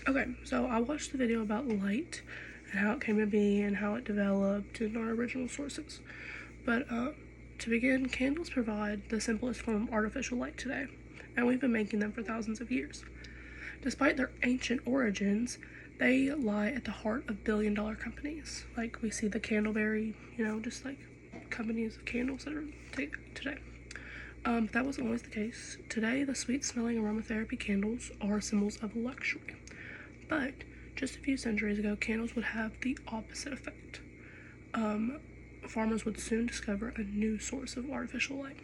Okay, so I watched the video about light and how it came to be and how it developed in our original sources. But to begin, candles provide the simplest form of artificial light today, and we've been making them for thousands of years. Despite their ancient origins, they lie at the heart of billion-dollar companies. Like we see the Candleberry, just like companies of candles that are today. That wasn't always the case. Today, the sweet-smelling aromatherapy candles are symbols of luxury. But just a few centuries ago, candles would have the opposite effect. Farmers would soon discover a new source of artificial light.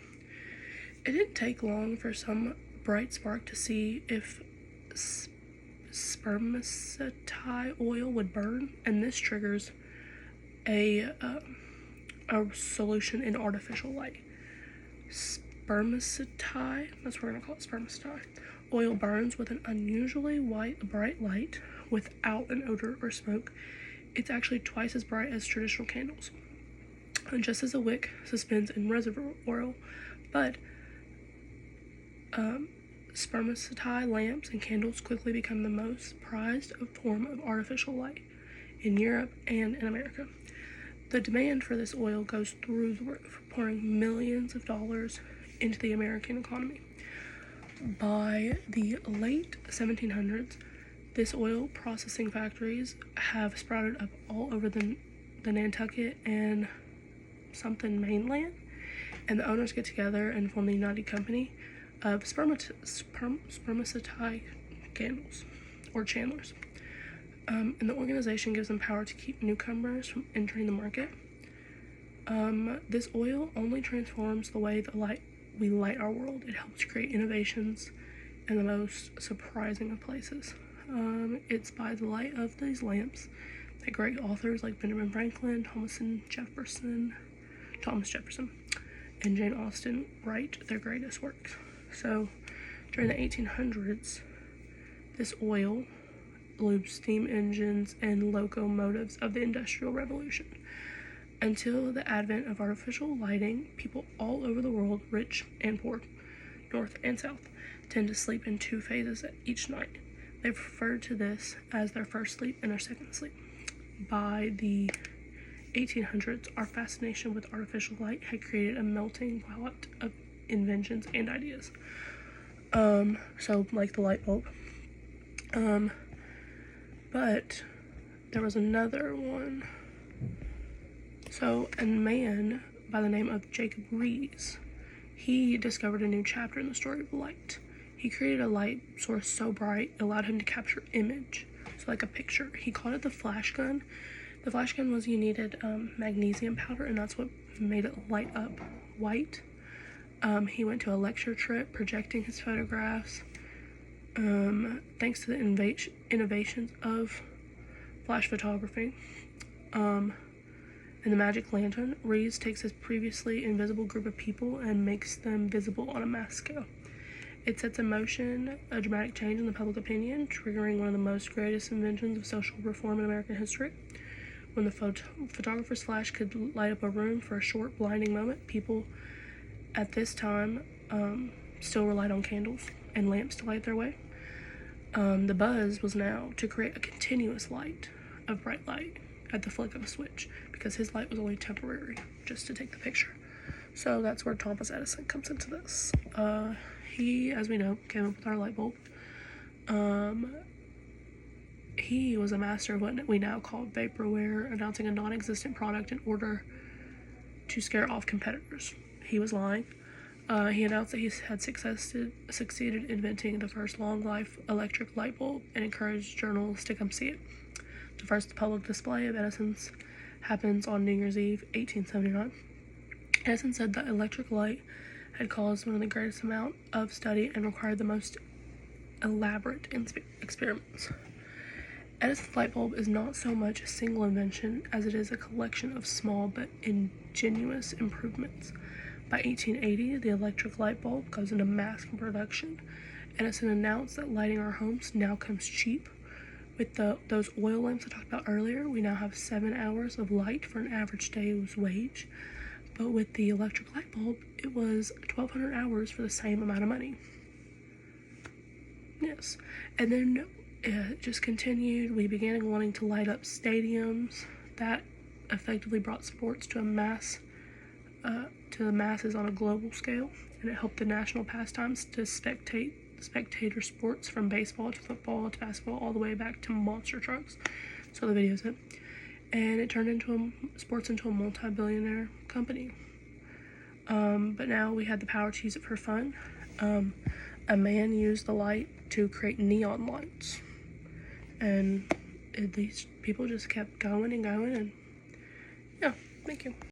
It didn't take long for some bright spark to see if spermaceti oil would burn, and this triggers a solution in artificial light. Spermaceti, that's what we're gonna call it, spermaceti. Oil burns with an unusually bright light without an odor or smoke. It's actually twice as bright as traditional candles. And just as a wick suspends in reservoir oil, but spermaceti lamps and candles quickly become the most prized form of artificial light in Europe and in America. The demand for this oil goes through the roof, pouring millions of dollars into the American economy. By the late 1700s, this oil processing factories have sprouted up all over the Nantucket and something mainland, and the owners get together and form the United Company of spermaceti candles, or chandlers. And the organization gives them power to keep newcomers from entering the market. This oil only transforms the way we light our world. It helps create innovations in the most surprising of places. It's by the light of these lamps that great authors like Benjamin Franklin, Thomas Jefferson, and Jane Austen write their greatest works. So, during the 1800s, this oil lubed steam engines and locomotives of the Industrial Revolution. Until the advent of artificial lighting, people all over the world, rich and poor, north and south, tend to sleep in two phases each night. They referred to this as their first sleep and their second sleep. By the 1800s, our fascination with artificial light had created a melting pot of inventions and ideas. So like the light bulb. But there was another one. So a man by the name of Jacob Riis, he discovered a new chapter in the story of light. He created a light source so bright it allowed him to capture image, so like a picture. He called it the flash gun. The flash gun was you needed magnesium powder, and that's what made it light up white. He went to a lecture trip projecting his photographs. Thanks to the innovations of flash photography and the magic lantern, Riis takes his previously invisible group of people and makes them visible on a mass scale. It sets in motion a dramatic change in the public opinion, triggering one of the most greatest inventions of social reform in American history. When the photographer's flash could light up a room for a short, blinding moment, people at this time still relied on candles and lamps to light their way. The buzz was now to create a continuous light of bright light at the flick of a switch, because his light was only temporary, just to take the picture. So that's where Thomas Edison comes into this. He, as we know, came up with our light bulb. He was a master of what we now call vaporware, announcing a non-existent product in order to scare off competitors. He was lying. He announced that he had succeeded inventing the first long-life electric light bulb and encouraged journalists to come see it. The first public display of Edison's happens on New Year's Eve, 1879. Edison said that electric light had caused one of the greatest amount of study and required the most elaborate experiments. Edison's light bulb is not so much a single invention as it is a collection of small but ingenious improvements. By 1880, the electric light bulb goes into mass production. Edison announced that lighting our homes now comes cheap. With those oil lamps I talked about earlier, we now have 7 hours of light for an average day's wage. But with the electric light bulb, it was 1,200 hours for the same amount of money. Yes. And then it just continued. We began wanting to light up stadiums. That effectively brought sports to to the masses on a global scale, and it helped the national pastimes to spectator sports from baseball to football to basketball all the way back to monster trucks. So the video said, and it turned sports into a multi-billionaire company. But now we had the power to use it for fun. A man used the light to create neon lights, and these people just kept going and going, and yeah, thank you.